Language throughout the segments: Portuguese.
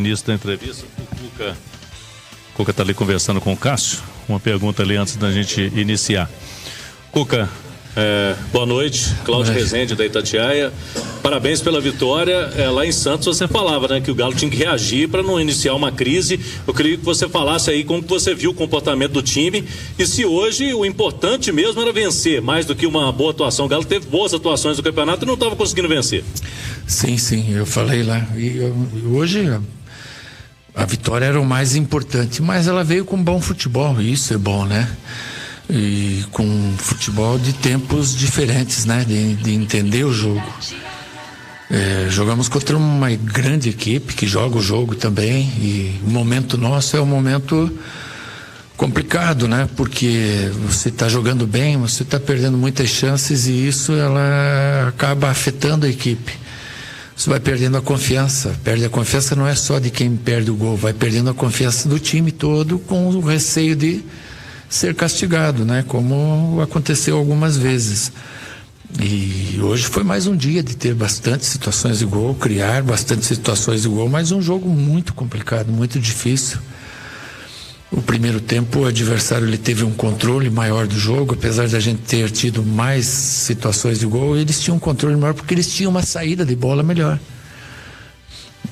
Início da entrevista, o Cuca está ali conversando com o Cássio. Uma pergunta ali antes da gente iniciar. Cuca, boa noite. Cláudio Rezende, da Itatiaia. Parabéns pela vitória. Lá em Santos você falava, né, que o Galo tinha que reagir para não iniciar uma crise. Eu queria que você falasse aí como que você viu o comportamento do time e se hoje o importante mesmo era vencer, mais do que uma boa atuação. O Galo teve boas atuações no campeonato e não estava conseguindo vencer. Sim, eu falei lá. E hoje a vitória era o mais importante, mas ela veio com bom futebol, e isso é bom, né? E com futebol de tempos diferentes, né? De entender o jogo. Jogamos contra uma grande equipe que joga o jogo também, e o momento nosso é um momento complicado, né? Porque você está jogando bem, você está perdendo muitas chances e isso ela acaba afetando a equipe. Você vai perdendo a confiança. Perde a confiança não é só de quem perde o gol, vai perdendo a confiança do time todo com o receio de ser castigado, né? Como aconteceu algumas vezes. E hoje foi mais um dia de ter bastante situações de gol, criar bastante situações de gol, mas um jogo muito complicado, muito difícil. O primeiro tempo o adversário ele teve um controle maior do jogo, apesar da gente ter tido mais situações de gol, eles tinham um controle maior porque eles tinham uma saída de bola melhor.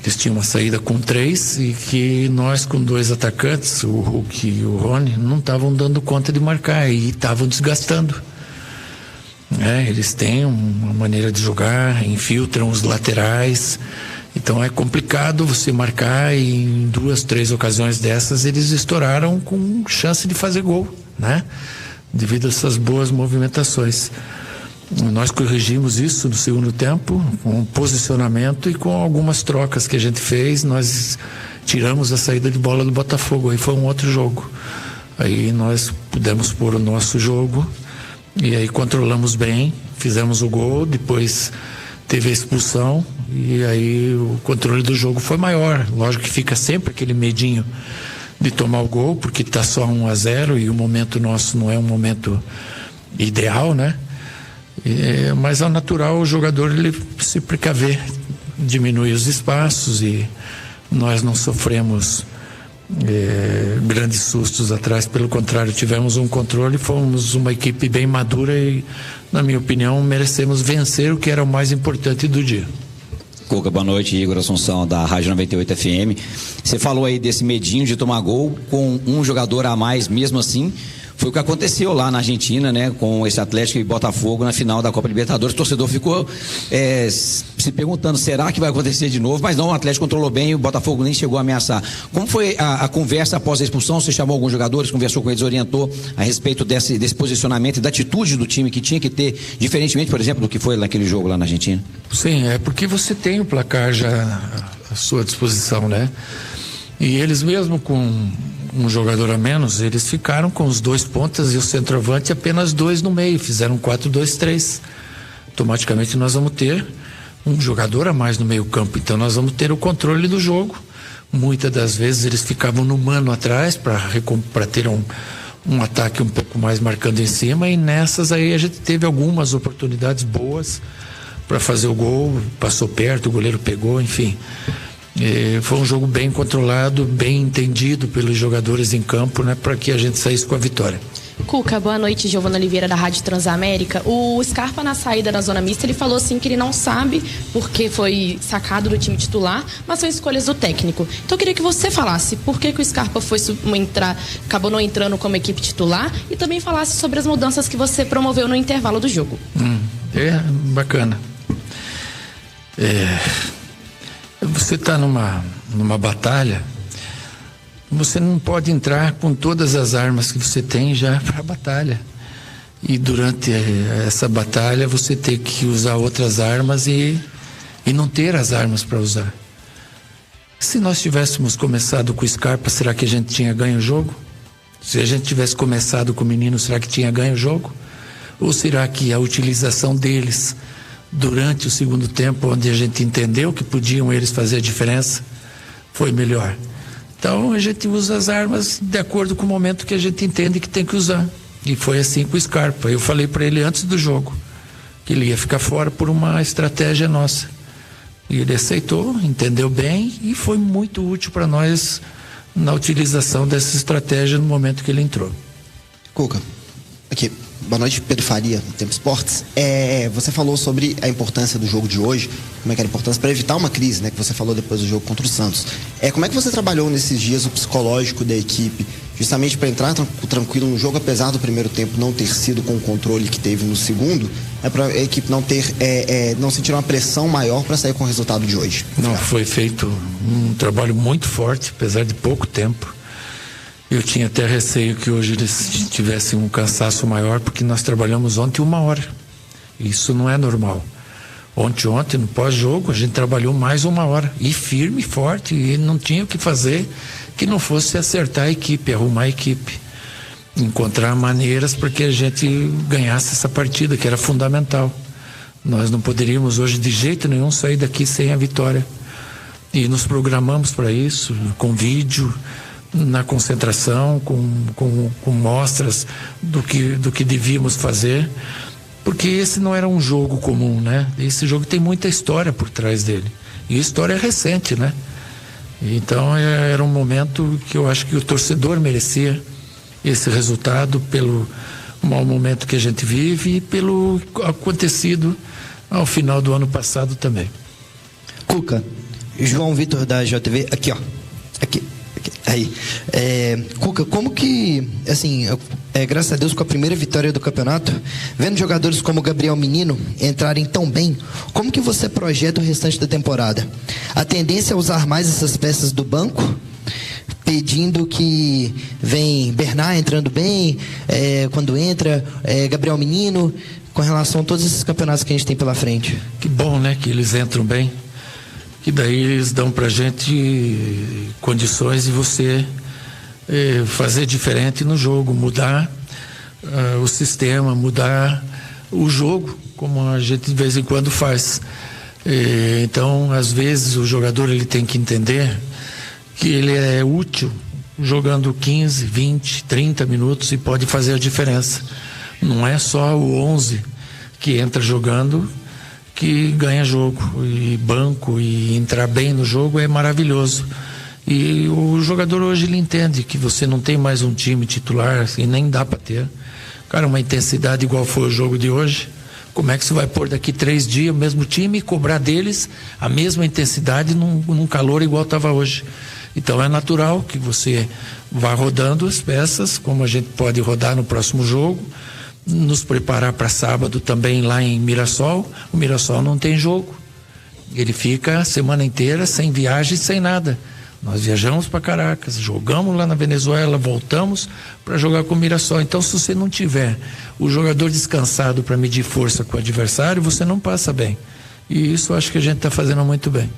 Eles tinham uma saída com 3 e que nós com 2 atacantes, o Hulk e o Rony, não estavam dando conta de marcar e estavam desgastando. Eles têm uma maneira de jogar, infiltram os laterais. Então é complicado você marcar e em 2, 3 ocasiões dessas eles estouraram com chance de fazer gol, né? Devido a essas boas movimentações. Nós corrigimos isso no segundo tempo, com posicionamento e com algumas trocas que a gente fez. Nós tiramos a saída de bola do Botafogo, aí foi um outro jogo. Aí nós pudemos pôr o nosso jogo e aí controlamos bem, fizemos o gol, depois teve a expulsão e aí o controle do jogo foi maior. Lógico que fica sempre aquele medinho de tomar o gol, porque está só 1-0 e o momento nosso não é um momento ideal, né? Mas ao natural o jogador ele se precaver, diminui os espaços e nós não sofremos grandes sustos atrás, pelo contrário, tivemos um controle, fomos uma equipe bem madura e, na minha opinião, merecemos vencer, o que era o mais importante do dia. Cuca, boa noite. Igor Assunção, da Rádio 98 FM. Você falou aí desse medinho de tomar gol com um jogador a mais, mesmo assim. Foi o que aconteceu lá na Argentina, né? Com esse Atlético e Botafogo na final da Copa Libertadores. O torcedor ficou se perguntando, será que vai acontecer de novo? Mas não, o Atlético controlou bem e o Botafogo nem chegou a ameaçar. Como foi a conversa após a expulsão? Você chamou alguns jogadores, conversou com eles, orientou a respeito desse posicionamento e da atitude do time que tinha que ter, diferentemente, por exemplo, do que foi naquele jogo lá na Argentina? Sim, é porque você tem o placar já à sua disposição, né? E eles mesmo com um jogador a menos, eles ficaram com os 2 pontas e o centroavante apenas 2 no meio, fizeram 4-2-3. Automaticamente nós vamos ter um jogador a mais no meio campo, então nós vamos ter o controle do jogo. Muitas das vezes eles ficavam no mano atrás para ter um ataque um pouco mais marcando em cima, e nessas aí a gente teve algumas oportunidades boas para fazer o gol, passou perto, o goleiro pegou, enfim. Foi um jogo bem controlado, bem entendido pelos jogadores em campo, né, para que a gente saísse com a vitória. Cuca, boa noite. Giovana Oliveira, da Rádio Transamérica. O Scarpa, na saída da zona mista, ele falou assim que ele não sabe porque foi sacado do time titular, mas são escolhas do técnico. Então eu queria que você falasse por que o Scarpa acabou não entrando como equipe titular, e também falasse sobre as mudanças que você promoveu no intervalo do jogo. Bacana. Você está numa batalha, você não pode entrar com todas as armas que você tem já para a batalha. E durante essa batalha você tem que usar outras armas e não ter as armas para usar. Se nós tivéssemos começado com o Scarpa, será que a gente tinha ganho o jogo? Se a gente tivesse começado com o Menino, será que tinha ganho o jogo? Ou será que a utilização deles durante o segundo tempo, onde a gente entendeu que podiam eles fazer a diferença, foi melhor? Então a gente usa as armas de acordo com o momento que a gente entende que tem que usar. E foi assim com o Scarpa. Eu falei para ele antes do jogo que ele ia ficar fora por uma estratégia nossa. E ele aceitou, entendeu bem e foi muito útil para nós na utilização dessa estratégia no momento que ele entrou. Cuca, aqui, boa noite, Pedro Faria, Tempo Esportes. Você falou sobre a importância do jogo de hoje, como é que era a importância para evitar uma crise, né, que você falou depois do jogo contra o Santos. Como é que você trabalhou nesses dias o psicológico da equipe, justamente para entrar tranquilo no jogo, apesar do primeiro tempo não ter sido com o controle que teve no segundo, para a equipe não sentir uma pressão maior para sair com o resultado de hoje? Não, foi feito um trabalho muito forte, apesar de pouco tempo. Eu tinha até receio que hoje eles tivessem um cansaço maior, porque nós trabalhamos ontem 1 hora. Isso não é normal. Ontem, no pós-jogo, a gente trabalhou mais 1 hora. E firme, forte, e não tinha o que fazer que não fosse acertar a equipe, arrumar a equipe. Encontrar maneiras para que a gente ganhasse essa partida, que era fundamental. Nós não poderíamos hoje, de jeito nenhum, sair daqui sem a vitória. E nos programamos para isso, com vídeo, na concentração, com mostras do que devíamos fazer, porque esse não era um jogo comum, né? Esse jogo tem muita história por trás dele, e história recente, né? Então era um momento que eu acho que o torcedor merecia esse resultado pelo mau momento que a gente vive e pelo acontecido ao final do ano passado também. Cuca, João Vitor da JTV, aqui ó, aqui. Aí, Cuca, como que, assim, graças a Deus, com a primeira vitória do campeonato, vendo jogadores como Gabriel Menino entrarem tão bem, como que você projeta o restante da temporada? A tendência é usar mais essas peças do banco, pedindo que vem Bernard entrando bem, quando entra, Gabriel Menino, com relação a todos esses campeonatos que a gente tem pela frente? Que bom, né, que eles entram bem. E daí eles dão pra gente condições de você fazer diferente no jogo, mudar o sistema, mudar o jogo, como a gente de vez em quando faz. Então, às vezes, o jogador ele tem que entender que ele é útil jogando 15, 20, 30 minutos e pode fazer a diferença. Não é só o 11 que entra jogando que ganha jogo, e banco, e entrar bem no jogo é maravilhoso. E o jogador hoje ele entende que você não tem mais um time titular, e nem dá para ter. Cara, uma intensidade igual foi o jogo de hoje, como é que você vai pôr daqui 3 dias o mesmo time e cobrar deles a mesma intensidade num calor igual estava hoje? Então é natural que você vá rodando as peças, como a gente pode rodar no próximo jogo, nos preparar para sábado também lá em Mirassol. O Mirassol não tem jogo, ele fica a semana inteira sem viagem, sem nada. Nós viajamos para Caracas, jogamos lá na Venezuela, voltamos para jogar com o Mirassol. Então, se você não tiver o jogador descansado para medir força com o adversário, você não passa bem. E isso eu acho que a gente está fazendo muito bem.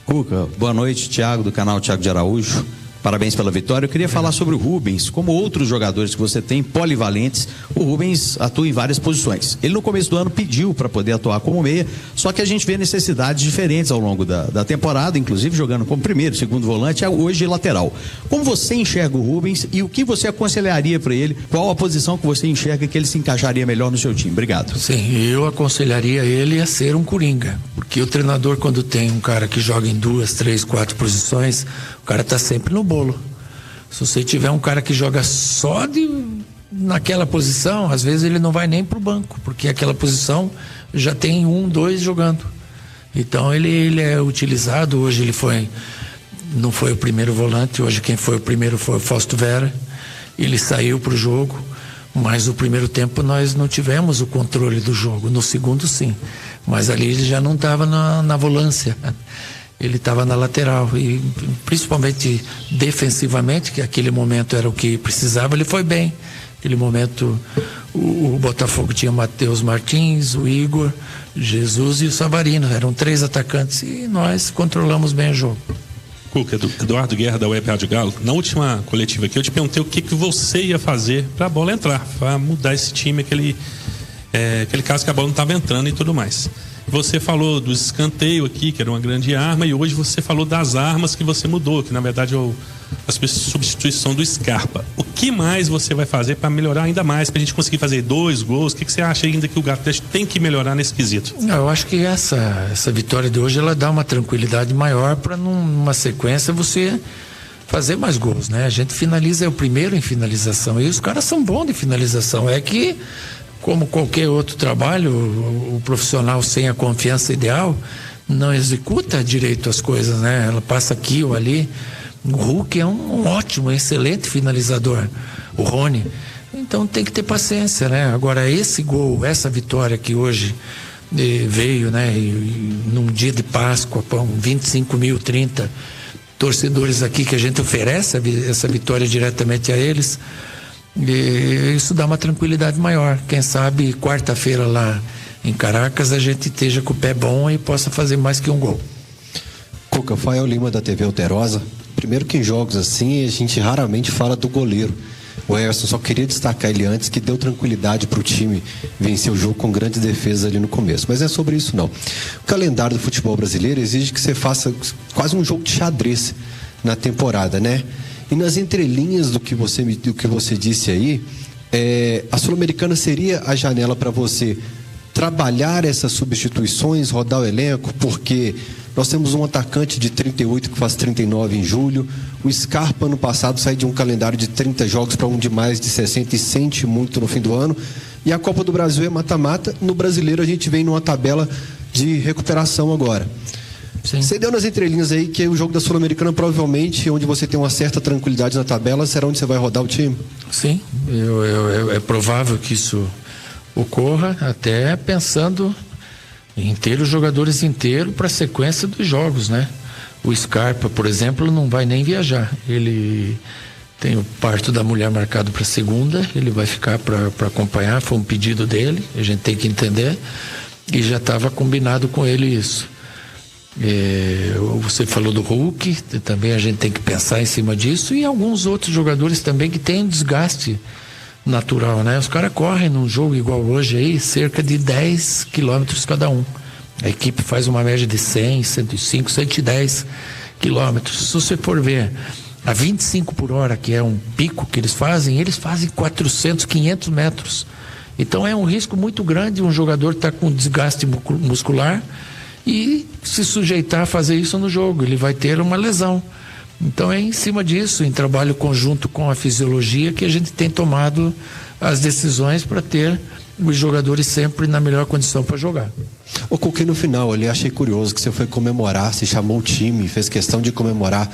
Cuca, boa noite, Thiago, do canal Thiago de Araújo. Parabéns pela vitória. Eu queria falar sobre o Rubens. Como outros jogadores que você tem, polivalentes, o Rubens atua em várias posições. Ele no começo do ano pediu para poder atuar como meia, só que a gente vê necessidades diferentes ao longo da temporada, inclusive jogando como primeiro, segundo volante, hoje lateral. Como você enxerga o Rubens e o que você aconselharia para ele? Qual a posição que você enxerga que ele se encaixaria melhor no seu time? Obrigado. Sim, eu aconselharia ele a ser um coringa, porque o treinador, quando tem um cara que joga em 2, 3, 4 posições, o cara está sempre no bolo. Se você tiver um cara que joga só naquela posição, às vezes ele não vai nem pro banco, porque aquela posição já tem 1, 2 jogando. Então ele é utilizado. Hoje não foi o primeiro volante, hoje quem foi o primeiro foi o Fausto Vera. Ele saiu pro jogo, mas no primeiro tempo nós não tivemos o controle do jogo. No segundo sim, mas ali ele já não estava na volância. Ele estava na lateral e principalmente defensivamente, que aquele momento era o que precisava, ele foi bem. Aquele momento o Botafogo tinha Matheus Martins, o Igor, Jesus e o Savarino, eram 3 atacantes e nós controlamos bem o jogo. Cuca, Eduardo Guerra da Web Rádio Galo, na última coletiva aqui eu te perguntei o que você ia fazer para a bola entrar, para mudar esse time, aquele caso que a bola não estava entrando e tudo mais. Você falou do escanteio aqui, que era uma grande arma, e hoje você falou das armas que você mudou, que na verdade é a substituição do Scarpa. O que mais você vai fazer para melhorar ainda mais, para a gente conseguir fazer 2 gols? O que você acha ainda que o Galo Atlético tem que melhorar nesse quesito? Eu acho que essa vitória de hoje, ela dá uma tranquilidade maior para numa sequência você fazer mais gols, né? A gente finaliza, é o primeiro em finalização, e os caras são bons de finalização. É que, como qualquer outro trabalho, o profissional sem a confiança ideal não executa direito as coisas, né? Ela passa aqui ou ali. O Hulk é um ótimo, excelente finalizador, o Rony. Então tem que ter paciência, né? Agora, esse gol, essa vitória que hoje veio, né? E num dia de Páscoa, com 25 mil, 30 torcedores aqui, que a gente oferece essa vitória diretamente a eles, e isso dá uma tranquilidade maior. Quem sabe quarta-feira lá em Caracas a gente esteja com o pé bom e possa fazer mais que um gol. Cuca, Fael Lima da TV Alterosa. Primeiro que em jogos assim a gente raramente fala do goleiro. O Everson, só queria destacar ele antes, que deu tranquilidade para o time vencer o jogo com grandes defesas ali no começo. Mas é sobre isso não. O calendário do futebol brasileiro exige que você faça quase um jogo de xadrez na temporada, né? E nas entrelinhas do que você disse aí, a Sul-Americana seria a janela para você trabalhar essas substituições, rodar o elenco, porque nós temos um atacante de 38 que faz 39 em julho. O Scarpa, no passado, saiu de um calendário de 30 jogos para um de mais de 60 e sente muito no fim do ano. E a Copa do Brasil é mata-mata. No brasileiro, a gente vem numa tabela de recuperação agora. Sim. Você deu nas entrelinhas aí que o jogo da Sul-Americana, provavelmente, onde você tem uma certa tranquilidade na tabela, será onde você vai rodar o time? Sim, é provável que isso ocorra, até pensando em ter os jogadores inteiros para a sequência dos jogos, né? O Scarpa, por exemplo, não vai nem viajar. Ele tem o parto da mulher marcado para segunda, ele vai ficar para acompanhar, foi um pedido dele, a gente tem que entender, e já estava combinado com ele isso. Você falou do Hulk, também a gente tem que pensar em cima disso, e alguns outros jogadores também que têm um desgaste natural, né? Os caras correm num jogo igual hoje aí, cerca de 10 quilômetros cada um. A equipe faz uma média de 100, 105, 110 quilômetros. Se você for ver a 25 por hora, que é um pico que eles fazem 400, 500 metros. Então é um risco muito grande um jogador estar com desgaste muscular e se sujeitar a fazer isso no jogo, ele vai ter uma lesão. Então é em cima disso, em trabalho conjunto com a fisiologia, que a gente tem tomado as decisões para ter os jogadores sempre na melhor condição para jogar. O Cuca, no final, eu achei curioso que você foi comemorar, você chamou o time, fez questão de comemorar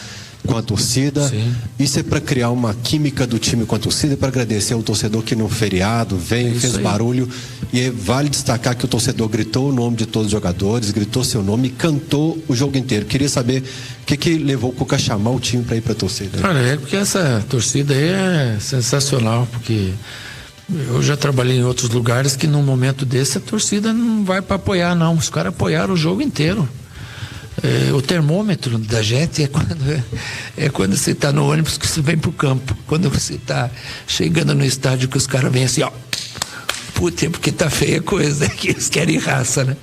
com a torcida. Sim. Isso é para criar uma química do time com a torcida, para agradecer ao torcedor que no feriado veio, fez barulho. E vale destacar que o torcedor gritou o nome de todos os jogadores, gritou seu nome e cantou o jogo inteiro. Queria saber o que levou o Cuca a chamar o time para ir para a torcida. Cara, porque essa torcida aí é sensacional, porque eu já trabalhei em outros lugares que num momento desse a torcida não vai para apoiar, não. Os caras apoiaram o jogo inteiro. O termômetro da gente é quando você está no ônibus que você vem pro campo. Quando você está chegando no estádio que os caras vêm assim, ó. Puta, porque tá feia a coisa, que eles querem raça, né?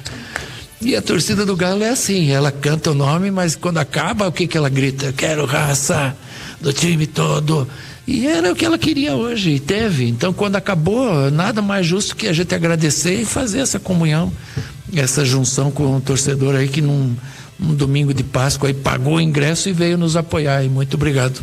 E a torcida do Galo é assim, ela canta o nome, mas quando acaba, o que ela grita? Quero raça do time todo. E era o que ela queria hoje, e teve. Então, quando acabou, nada mais justo que a gente agradecer e fazer essa comunhão, essa junção com o torcedor aí que num domingo de Páscoa aí pagou o ingresso e veio nos apoiar. E muito obrigado.